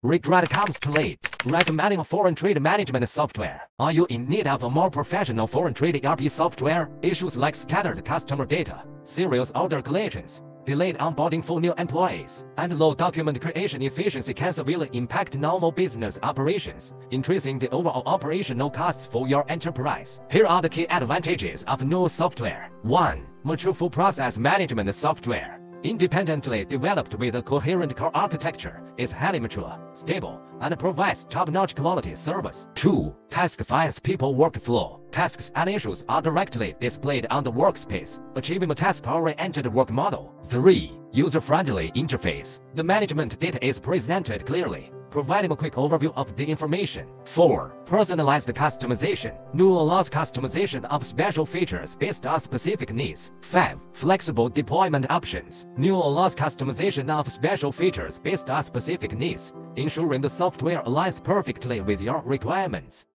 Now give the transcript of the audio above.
Regret comes too late. Recommending a foreign trade management software. Are you in need of a more professional foreign trade ERP software? Issues like scattered customer data, serious order collections, delayed onboarding for new employees, and low document creation efficiency can severely impact normal business operations, increasing the overall operational costs for your enterprise. Here are the key advantages of Noohle Software. 1. Mature full process management software. Independently developed with a coherent core architecture, is highly mature, stable, and provides top-notch quality service. 2. Task finds people workflow. Tasks and issues are directly displayed on the workspace, achieving a task-oriented work model. 3. User-friendly interface. The management data is presented clearly, providing a quick overview of the information. 4. Personalized customization. Noohle allows customization of special features based on specific needs. 5. Flexible deployment options. Noohle allows customization of special features based on specific needs, ensuring the software aligns perfectly with your requirements.